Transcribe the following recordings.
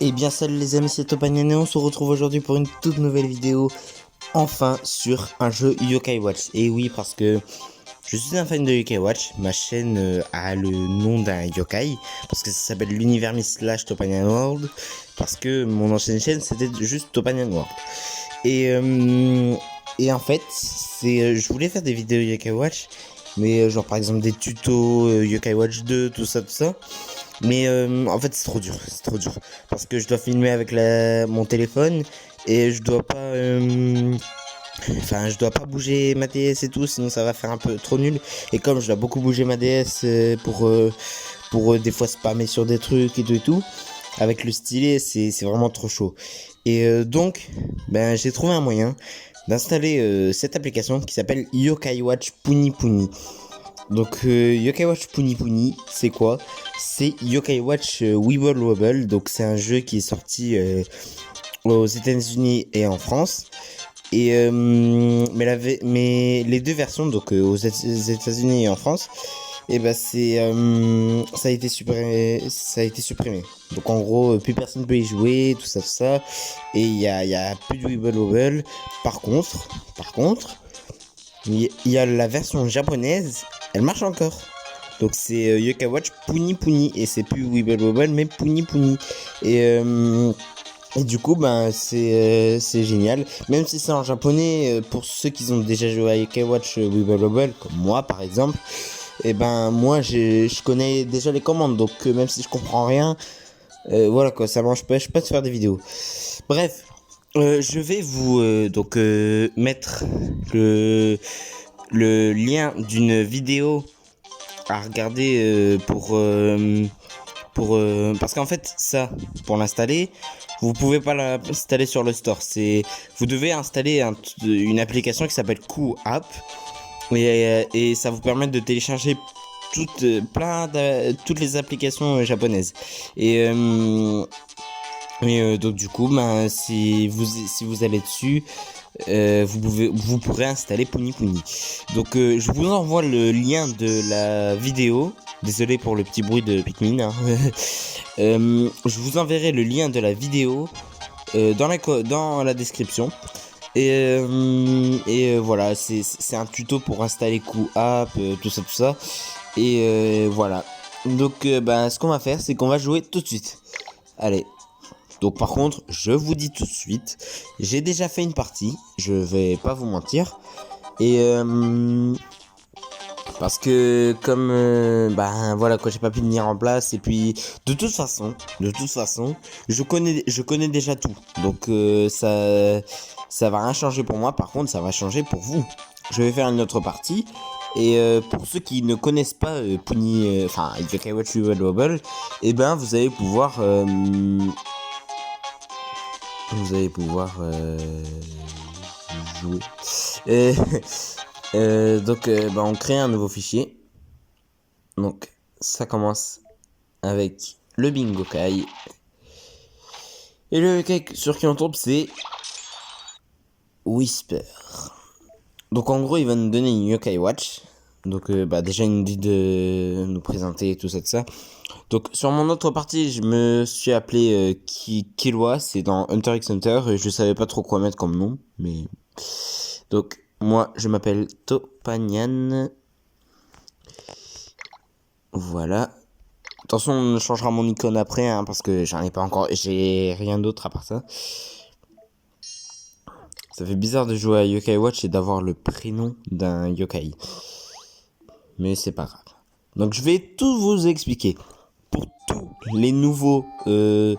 Et bien salut les amis, c'est Topanian et on se retrouve aujourd'hui pour une toute nouvelle vidéo, enfin sur un jeu Yokai Watch. Et oui, parce que je suis un fan de Yokai Watch, ma chaîne a le nom d'un yokai, parce que ça s'appelle l'univers slash Topanian World, parce que mon ancienne chaîne c'était juste Topanian World. Et en fait, je voulais faire des vidéos Yokai Watch, mais genre par exemple des tutos Yokai Watch 2, tout ça. Mais en fait c'est trop dur, parce que je dois filmer avec mon téléphone et je dois pas bouger ma DS et tout, sinon ça va faire un peu trop nul. Et comme je dois beaucoup bouger ma DS pour des fois spammer sur des trucs et tout, avec le stylet c'est vraiment trop chaud. Et donc ben j'ai trouvé un moyen d'installer cette application qui s'appelle Yokai Watch Puni Puni. Donc Yokai Watch Puni Puni, c'est quoi? C'est Yokai Watch Wibble Wobble. Donc c'est un jeu qui est sorti aux États-Unis et en France. Et mais les deux versions, donc aux États-Unis et en France, et ben ça a été supprimé. Donc en gros, plus personne peut y jouer, tout ça. Et il y a plus de Wibble Wobble. Par contre, il y a la version japonaise, elle marche encore. Donc c'est Yokai Watch Puni Puni et c'est plus Wibble Wobble mais Puni Puni. Et du coup c'est génial. Même si c'est en japonais, pour ceux qui ont déjà joué à Yokai Watch Wibble Wobble comme moi par exemple, et ben moi je connais déjà les commandes, donc même si je comprends rien, voilà quoi, ça m'empêche pas de faire des vidéos. Bref, je vais vous mettre le lien d'une vidéo à regarder parce qu'en fait ça, pour l'installer, vous pouvez pas l'installer sur le store. Vous devez installer une application qui s'appelle Cool App et ça vous permet de télécharger toutes les applications japonaises. Donc du coup, si vous allez dessus, vous pourrez installer Puni Puni. Donc je vous envoie le lien de la vidéo. Désolé pour le petit bruit de Pikmin, hein. Je vous enverrai le lien de la vidéo dans la description. Et voilà, c'est un tuto pour installer QApp, tout ça. Et voilà. Donc ce qu'on va faire, c'est qu'on va jouer tout de suite. Allez. Donc par contre, je vous dis tout de suite, j'ai déjà fait une partie, je vais pas vous mentir. Et parce que comme voilà quoi, j'ai pas pu tenir en place. Et puis de toute façon, je connais déjà tout. Donc ça va rien changer pour moi. Par contre, ça va changer pour vous. Je vais faire une autre partie. Et pour ceux qui ne connaissent pas Yokai Watch Wibble Wobble, et ben vous allez pouvoir jouer. Donc on crée un nouveau fichier. Donc ça commence avec le Bingokai. Et le yokai sur qui on tombe, c'est Whisper. Donc en gros il va nous donner une Yokai Watch. Donc déjà il nous dit de nous présenter tout ça. Donc sur mon autre partie, je me suis appelé Killua, c'est dans Hunter x Hunter, et je savais pas trop quoi mettre comme nom, mais donc moi je m'appelle Topanian. Voilà. Attention, on changera mon icône après, hein, parce que j'en ai pas encore, j'ai rien d'autre à part ça. Ça fait bizarre de jouer à Yokai Watch et d'avoir le prénom d'un yokai. Mais c'est pas grave. Donc je vais tout vous expliquer. Pour tous les nouveaux pour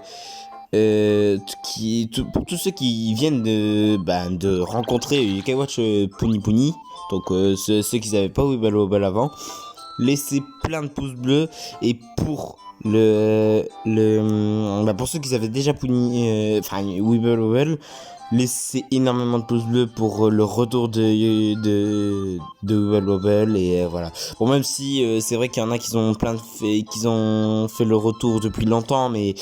tous ceux qui viennent de rencontrer Yokai Watch Puni Puni, donc ceux qui n'avaient pas Wibble Wobble avant, laissez plein de pouces bleus. Et pour pour ceux qui avaient déjà Wibble Wobble, laissez énormément de pouces bleus pour le retour de Wibble Wobble. Et voilà. Bon, même si c'est vrai qu'il y en a qui ont fait le retour depuis longtemps, mais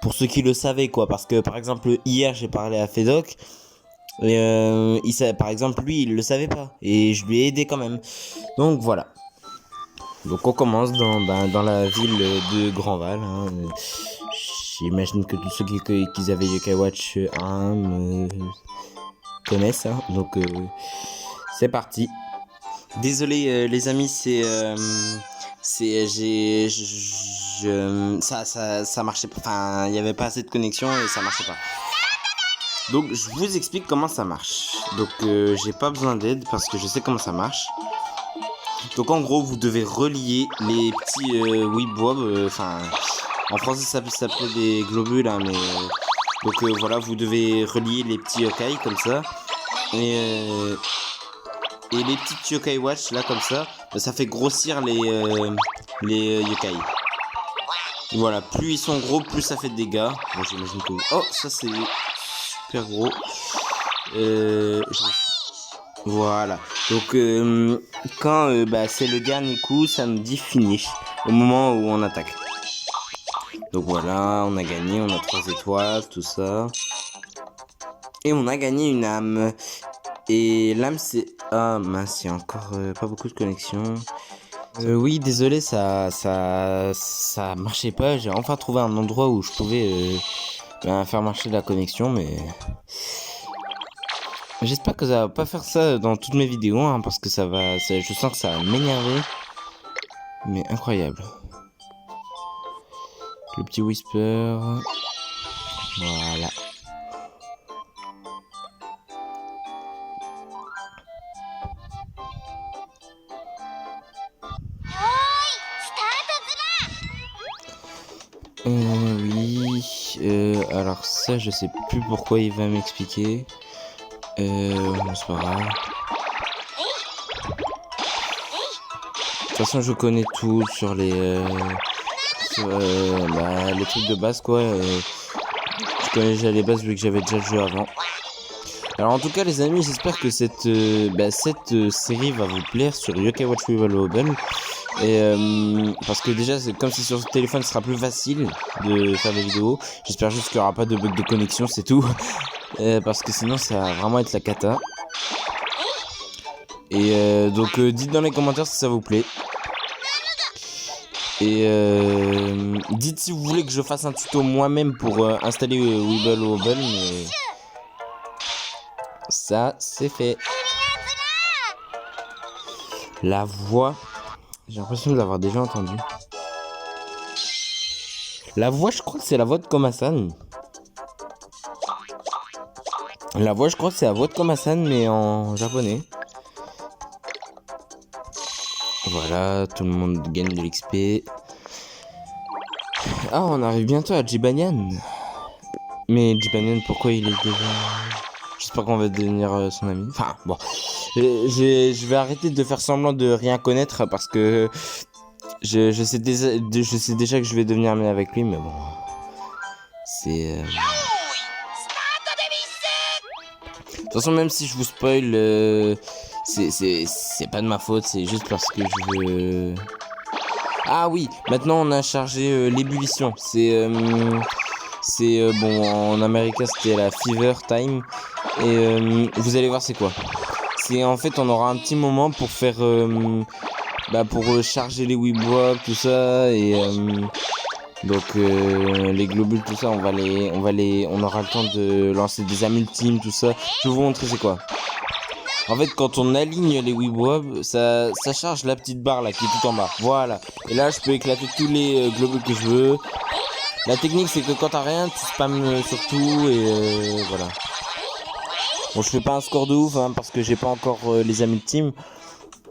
pour ceux qui le savaient quoi, parce que par exemple hier j'ai parlé à Fedoc. Et par exemple lui il le savait pas et je lui ai aidé quand même. Donc voilà. Donc on commence dans la ville de Grandval, hein. J'imagine que tous ceux qui avaient Yokai Watch 1 connaissent, hein. Donc c'est parti. Désolé les amis, ça marchait pas. Enfin, il y avait pas assez de connexion et ça marchait pas. Donc je vous explique comment ça marche. Donc j'ai pas besoin d'aide parce que je sais comment ça marche. Donc en gros vous devez relier les petits Weebwobs. Enfin en français ça s'appelait des globules, hein, mais donc voilà, vous devez relier les petits yokai comme ça. Et les petites Yokai Watch là comme ça, ça fait grossir les yokai. Voilà, plus ils sont gros, plus ça fait de dégâts. Bon, j'imagine que... Oh, ça c'est super gros. Voilà. Donc quand c'est le dernier coup, ça nous dit finish au moment où on attaque. Donc voilà, on a gagné, on a 3 étoiles, tout ça. Et on a gagné une âme. Et l'âme c'est... Ah mince, il y a encore pas beaucoup de connexion. Oui, désolé, ça marchait pas. J'ai enfin trouvé un endroit où je pouvais faire marcher la connexion, mais... J'espère que ça va pas faire ça dans toutes mes vidéos, hein, parce que je sens que ça va m'énerver. Mais incroyable. Le petit Whisper. Voilà. Oui. Alors ça, je sais plus pourquoi il va m'expliquer. Bon, c'est pas grave. De toute façon, je connais tout sur les trucs de base, quoi. Je connais déjà les bases vu que j'avais déjà le jeu avant. Alors en tout cas les amis, j'espère que cette série va vous plaire sur Yokai Watch Weevil Wobble. Et parce que déjà comme c'est sur téléphone, ce sera plus facile de faire des vidéos. J'espère juste qu'il n'y aura pas de bug de connexion, c'est tout. Parce que sinon ça va vraiment être la cata. Et donc dites dans les commentaires si ça vous plaît. Et dites si vous voulez que je fasse un tuto moi-même pour installer Weevil Wobble, mais ça c'est fait. La voix, j'ai l'impression de l'avoir déjà entendu. La voix, je crois que c'est la voix de Komasan. La voix, je crois que c'est la voix de Komasan, mais en japonais. Voilà, tout le monde gagne de l'XP. Ah, on arrive bientôt à Jibanyan. Mais Jibanyan, pourquoi il est déjà... J'espère qu'on va devenir son ami. Enfin, bon. Je vais arrêter de faire semblant de rien connaître parce que je sais déjà que je vais devenir ami avec lui, mais bon. C'est... De toute façon, même si je vous spoil, c'est pas de ma faute, c'est juste parce que je veux... Ah oui, maintenant on a chargé l'ébullition. Bon, en Amérique c'était la Fever Time. Et vous allez voir c'est quoi. C'est en fait on aura un petit moment pour faire... pour charger les Weebwobs, tout ça. Et donc les globules, tout ça, on aura le temps de lancer des âmes ultimes, tout ça. Je vais vous montrer c'est quoi. En fait, quand on aligne les Weebwobs, ça charge la petite barre là qui est tout en bas. Voilà. Et là, je peux éclater tous les globules que je veux. La technique, c'est que quand t'as rien, tu spammes sur tout et voilà. Bon, je fais pas un score de ouf hein, parce que j'ai pas encore les âmes ultimes.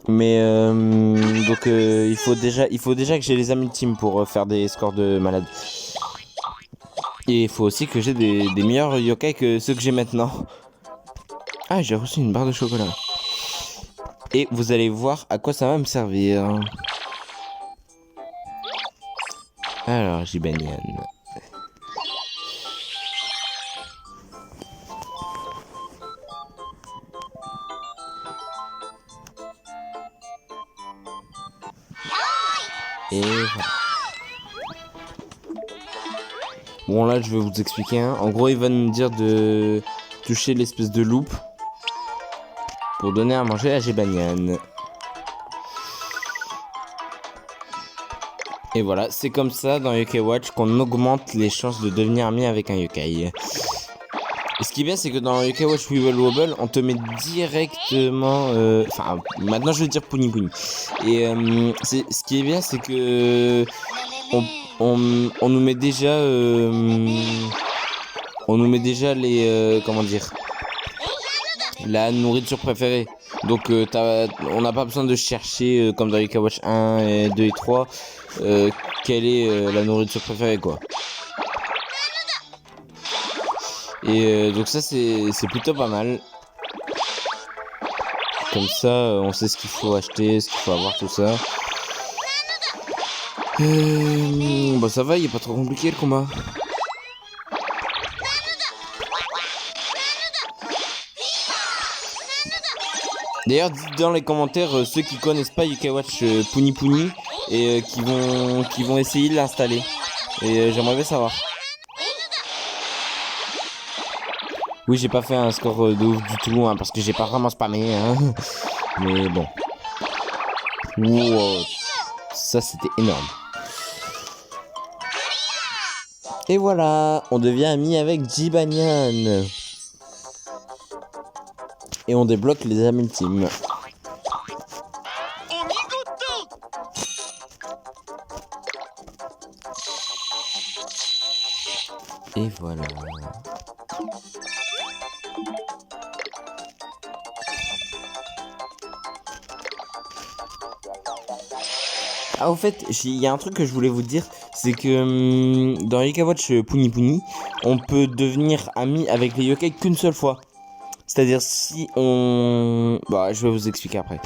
Mais donc il faut déjà que j'ai les âmes ultimes pour faire des scores de malade. Et il faut aussi que j'ai des meilleurs yokai que ceux que j'ai maintenant. Ah, j'ai reçu une barre de chocolat. Et vous allez voir à quoi ça va me servir. Alors, Jibanyan. Et voilà. Bon, là, je vais vous expliquer. Hein. En gros, il va nous dire de toucher l'espèce de loupe pour donner à manger à Jibanyan. Et voilà, c'est comme ça dans Yokai Watch qu'on augmente les chances de devenir ami avec un yokai. Et ce qui est bien, c'est que dans Yokai Watch Wibble Wobble, on te met directement... Enfin, maintenant je vais dire Puni Puni. Et ce qui est bien, c'est que... On nous met déjà... on nous met déjà les... comment dire, la nourriture préférée. Donc on n'a pas besoin de chercher, comme dans Yokai Watch 1, et 2 et 3, quelle est la nourriture préférée, quoi. Et donc ça c'est plutôt pas mal. Comme ça on sait ce qu'il faut acheter, ce qu'il faut avoir, tout ça. Bon ça va, il est pas trop compliqué le combat. D'ailleurs dites dans les commentaires ceux qui connaissent pas Yokai Watch Puni Puni et qui vont essayer de l'installer. Et j'aimerais bien savoir. Oui, j'ai pas fait un score de ouf du tout, hein, parce que j'ai pas vraiment spammé, hein. Mais bon. Wow. Ça, c'était énorme. Et voilà, on devient ami avec Jibanyan. Et on débloque les âmes ultimes. Et voilà. Ah, au fait, il y a un truc que je voulais vous dire, c'est que dans Yokai Watch Puni Puni, on peut devenir ami avec les yokai qu'une seule fois. C'est-à-dire si on... Bah, je vais vous expliquer après.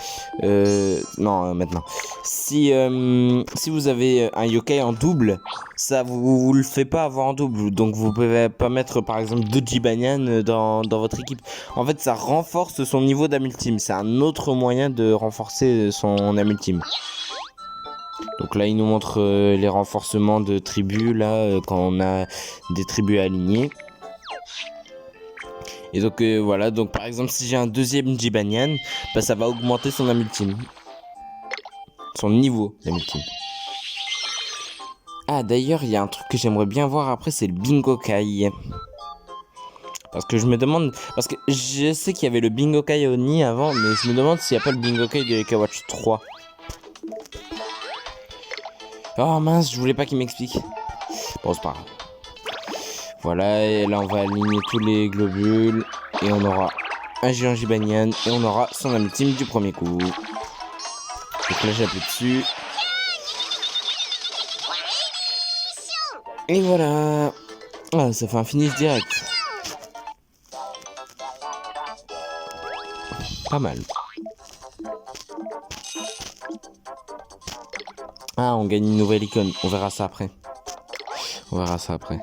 Non, maintenant. Si vous avez un yokai en double, ça vous le fait pas avoir en double. Donc vous pouvez pas mettre par exemple 2 Jibanyan dans votre équipe. En fait, ça renforce son niveau d'âme ultime. C'est un autre moyen de renforcer son âme ultime. Donc là, il nous montre les renforcements de tribus, là, quand on a des tribus alignées. Et donc voilà, donc par exemple, si j'ai un deuxième Jibanyan, bah, ça va augmenter son âme ultime. Son niveau d'âme ultime. Ah, d'ailleurs, il y a un truc que j'aimerais bien voir après, c'est le Bingokai. Parce que je me demande... Parce que je sais qu'il y avait le Bingokai Oni avant, mais je me demande s'il n'y a pas le Bingokai de Yokai Watch 3. Oh mince, je voulais pas qu'il m'explique. Bon, c'est pas grave. Voilà, et là on va aligner tous les globules. Et on aura un géant Jibanyan. Et on aura son âme ultime du premier coup. Donc là j'appuie dessus. Et voilà. Ah, ça fait un finish direct. Pas mal. Ah, on gagne une nouvelle icône. On verra ça après. On verra ça après.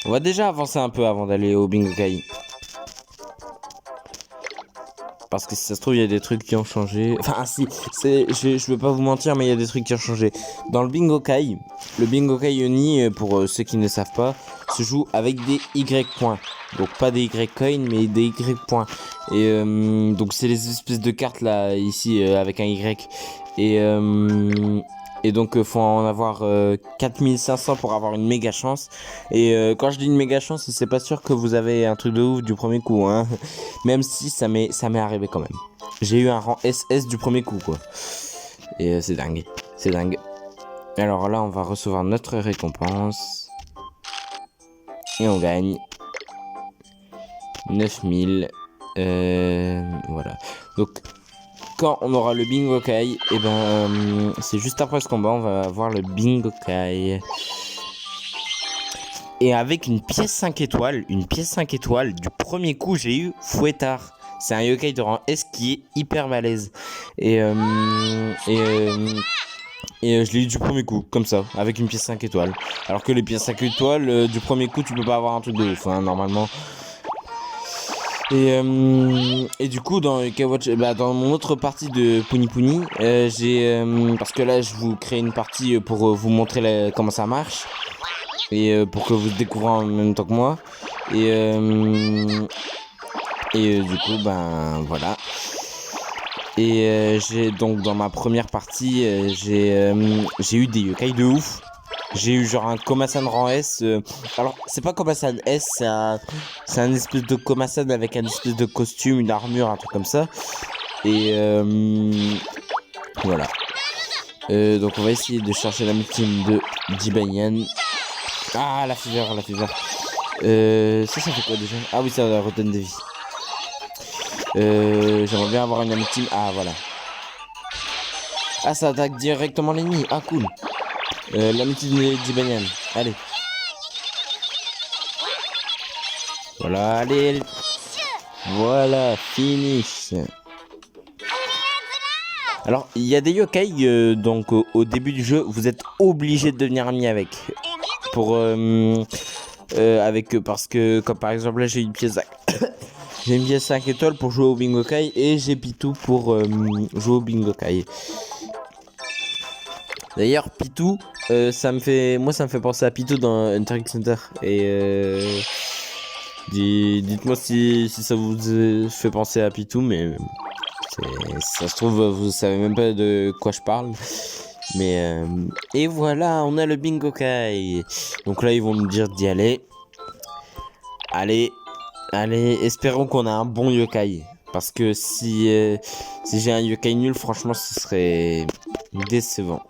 On va déjà avancer un peu avant d'aller au Bingokai. Parce que si ça se trouve, il y a des trucs qui ont changé. Enfin, si, je veux pas vous mentir, mais il y a des trucs qui ont changé. Dans le Bingokai, le Bingokai Oni, pour ceux qui ne savent pas, se joue avec des Y points. Donc pas des Y coins, mais des Y points. Et donc c'est les espèces de cartes là, ici, avec un Y. Et donc faut en avoir 4500 pour avoir une méga chance. Et quand je dis une méga chance, c'est pas sûr que vous avez un truc de ouf du premier coup, hein. Même si ça m'est arrivé quand même. J'ai eu un rang SS du premier coup, quoi. Et c'est dingue, c'est dingue. Alors là on va recevoir notre récompense. Et on gagne 9000. Voilà. Donc quand on aura le Bingokai, et ben c'est juste après ce combat, on va avoir le Bingokai. Et avec une pièce 5 étoiles, du premier coup, j'ai eu Fouettard. C'est un yokai de rang S qui est hyper balèze. Et je l'ai eu du premier coup, comme ça, avec une pièce 5 étoiles. Alors que les pièces 5 étoiles, du premier coup, tu peux pas avoir un truc de ouf, hein, normalement. Et du coup dans Yokai Watch, dans mon autre partie de Puni Puni, parce que là je vous crée une partie pour vous montrer comment ça marche et pour que vous découvrez en même temps que moi et du coup voilà. Et j'ai donc dans ma première partie, j'ai eu des yokai de ouf. J'ai eu genre un Komasan rang S. Alors, c'est pas Komasan S, c'est un espèce de Komasan avec un espèce de costume, une armure, un truc comme ça. Et voilà. Donc, on va essayer de chercher la team de Jibanyan. Ah, la fever, la fever. Ça fait quoi déjà? Ah oui, ça redonne des vies. J'aimerais bien avoir une amie team. Ah, voilà. Ah, ça attaque directement l'ennemi. Ah, cool. L'amitié de Jibanyan. Allez. Voilà, allez. Voilà, finish. Alors, il y a des yokai, donc au début du jeu, vous êtes obligé de devenir ami avec. Pour avec parce que comme par exemple là j'ai une pièce j'ai une pièce 5 étoiles pour jouer au Bingokai et j'ai Pitou pour jouer au Bingokai. D'ailleurs Pitou ça me fait penser à Pitou dans Hunter x Hunter et dites-moi si ça vous fait penser à Pitou, mais ça se trouve vous savez même pas de quoi je parle. Mais et voilà, on a le Bingokai. Donc là ils vont nous dire d'y aller. Allez, espérons qu'on a un bon yokai. Parce que si j'ai un yokai nul, franchement ce serait décevant.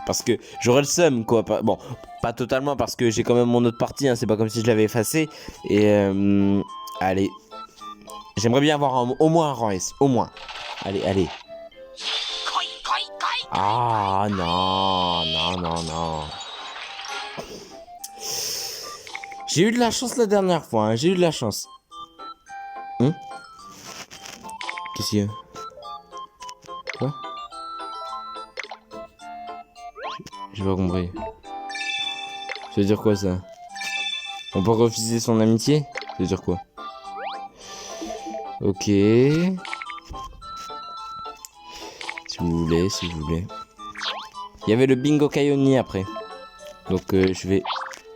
Parce que j'aurais le seum quoi. Bon, pas totalement parce que j'ai quand même mon autre partie, hein, c'est pas comme si je l'avais effacé. Et allez, j'aimerais bien avoir au moins un rang S, au moins. Allez. Ah non. J'ai eu de la chance la dernière fois, hein. J'ai eu de la chance. Qu'est-ce qu'il y a? Quoi? J'ai pas compris. Ça veut dire quoi ça? On peut refuser son amitié? Ça veut dire quoi? Ok. Si vous voulez. Il y avait le Bingokai Oni après. Donc je vais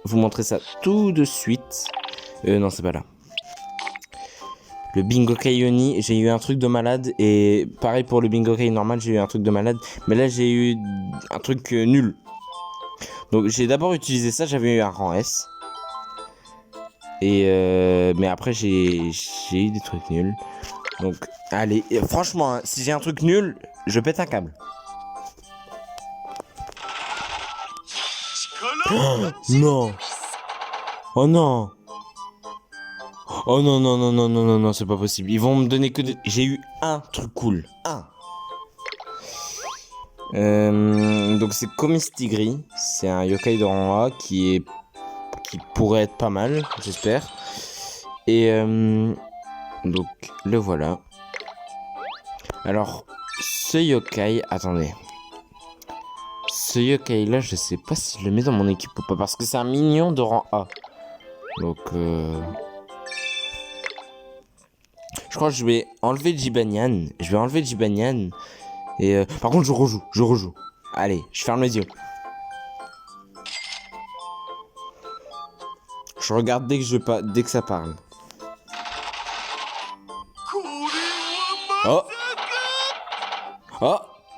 vous montrer ça tout de suite. Non, c'est pas là. Le Bingokai Oni, j'ai eu un truc de malade. Et pareil pour le Bingokai normal, j'ai eu un truc de malade. Mais là, j'ai eu un truc nul. Donc j'ai d'abord utilisé ça, j'avais eu un rang S. Et mais après, j'ai eu des trucs nuls. Donc, allez, franchement, hein, si j'ai un truc nul, je pète un câble. Oh, non. Oh non. Oh non, c'est pas possible. Ils vont me donner que J'ai eu un truc cool. Donc c'est Komistigri. C'est un yokai de rang A qui pourrait être pas mal, j'espère. Et donc le voilà. Alors ce yokai, attendez. Ce yokai là, je sais pas si je le mets dans mon équipe ou pas parce que c'est un mignon de rang A. Donc je crois que je vais enlever Jibanyan. Et par contre je rejoue. Allez, je ferme les yeux. Je regarde dès que ça parle. Oh,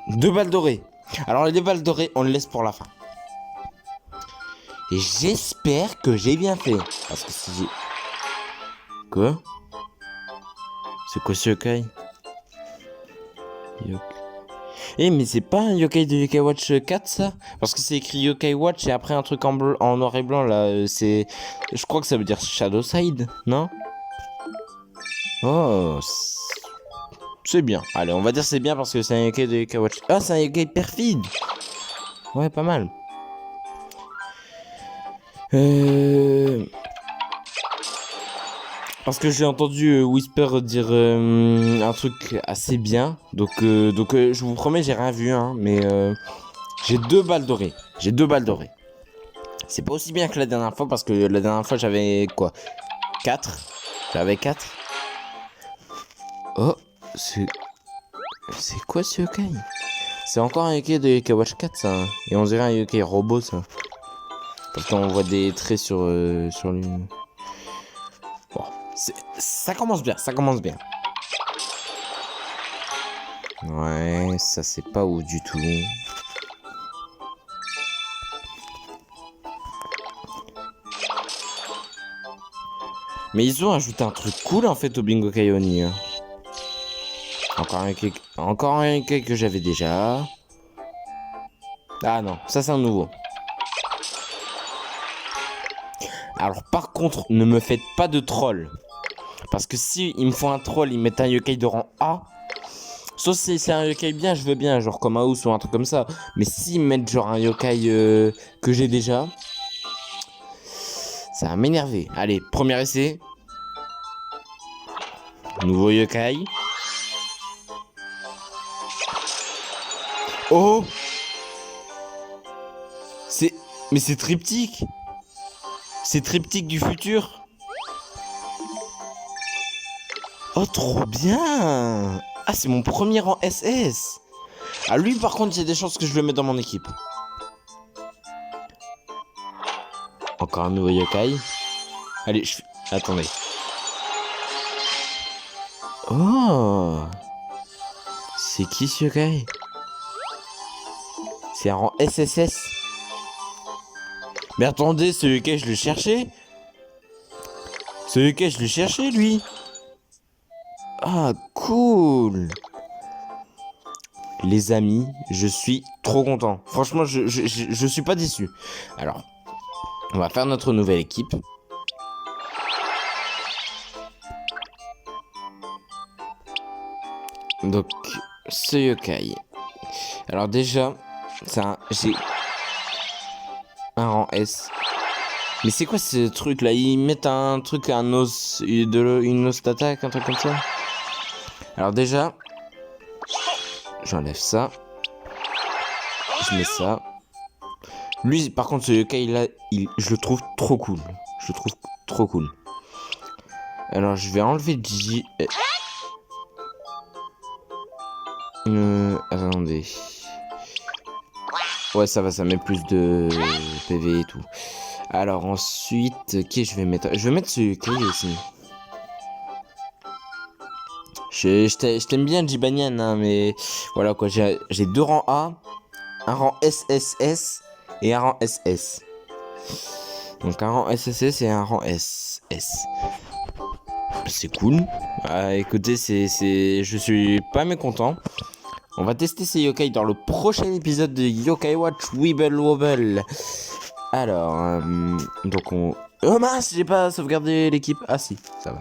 2 balles dorées. Alors les 2 balles dorées, on les laisse pour la fin. Et j'espère que j'ai bien fait. Parce que si j'ai... Quoi? C'est quoi ce yokai? Mais c'est pas un yokai de Yokai Watch 4 ça? Parce que c'est écrit Yokai Watch et après un truc en noir et blanc là, c'est... Je crois que ça veut dire Shadow Side, non? Oh, c'est bien. Allez, on va dire c'est bien parce que c'est un yokai de Yokai Watch. Ah, c'est un yokai perfide. Ouais, pas mal. Parce que j'ai entendu Whisper dire un truc assez bien. Donc je vous promets, j'ai rien vu, hein, mais j'ai 2 balles dorées. C'est pas aussi bien que la dernière fois parce que la dernière fois j'avais quoi? 4. J'avais 4. Oh, c'est quoi ce yokai? C'est encore un yokai de Yokai Watch 4 ça, hein. Et on dirait un yokai robot ça. Parce qu'on voit des traits sur lui. Bon, ça commence bien. Ouais, ça c'est pas ouf du tout. Mais ils ont ajouté un truc cool en fait au Bingo Kaioni. Hein. Encore un yokai que j'avais déjà. Ah non, ça c'est un nouveau. Alors par contre, ne me faites pas de troll. Parce que si ils me font un troll, ils mettent un yokai de rang A. Sauf si c'est un yokai bien, je veux bien, genre comme Aous ou un truc comme ça. Mais s'ils mettent genre un yokai que j'ai déjà, ça va m'énerver. Allez, premier essai. Nouveau yokai. Oh! Mais c'est triptyque! C'est triptyque du futur! Oh, trop bien! Ah, c'est mon premier en SS! Ah, lui, par contre, il y a des chances que je le mette dans mon équipe. Encore un nouveau yokai. Allez, attendez. Oh! C'est qui ce yokai? C'est un rang SSS. Mais attendez, ce yokai, je le cherchais. Ce yokai, je le cherchais, lui. Ah, cool. Les amis, je suis trop content. Franchement, je suis pas déçu. Alors, on va faire notre nouvelle équipe. Donc, ce yokai. Alors déjà, j'ai un rang S. Mais c'est quoi ce truc là? Ils mettent un truc, une os d'attaque, un truc comme ça. Alors déjà, j'enlève ça. Je mets ça. Lui, par contre, ce yokai là, je le trouve trop cool. Je le trouve trop cool. Alors, je vais enlever J. Attendez. Ouais, ça va, ça met plus de PV et tout. Alors ensuite, qui je vais mettre? Je vais mettre ce yokai aussi. Je t'aime bien, Jibanian, hein, mais voilà quoi. J'ai 2 rangs A, un rang SSS et un rang SS. Donc un rang SSS et un rang SS. C'est cool. Ah, écoutez, je suis pas mécontent. On va tester ces yokai dans le prochain épisode de Yokai Watch Wibble Wobble. Alors, donc on... Oh mince, j'ai pas sauvegardé l'équipe. Ah si, ça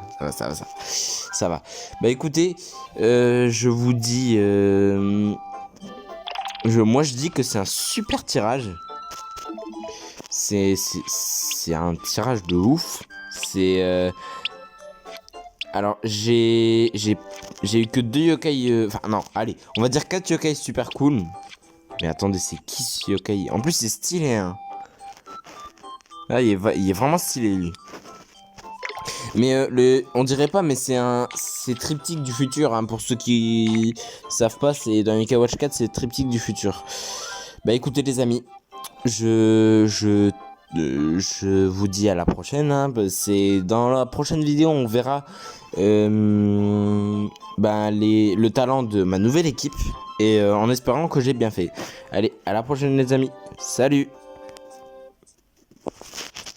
va. Bah écoutez, je vous dis... Moi je dis que c'est un super tirage. C'est un tirage de ouf. C'est... Alors, j'ai eu que 2 yokai... Enfin, non, allez, on va dire 4 yokai super cool. Mais attendez, c'est qui ce yokai? En plus, c'est stylé, hein. Ah, il est vraiment stylé, lui. Mais on dirait pas, mais c'est triptyque du futur, hein, pour ceux qui savent pas, c'est dans Yokai Watch 4, c'est triptyque du futur. Bah écoutez les amis, je vous dis à la prochaine, hein, c'est dans la prochaine vidéo, on verra le talent de ma nouvelle équipe, et en espérant que j'ai bien fait. Allez, à la prochaine les amis, salut!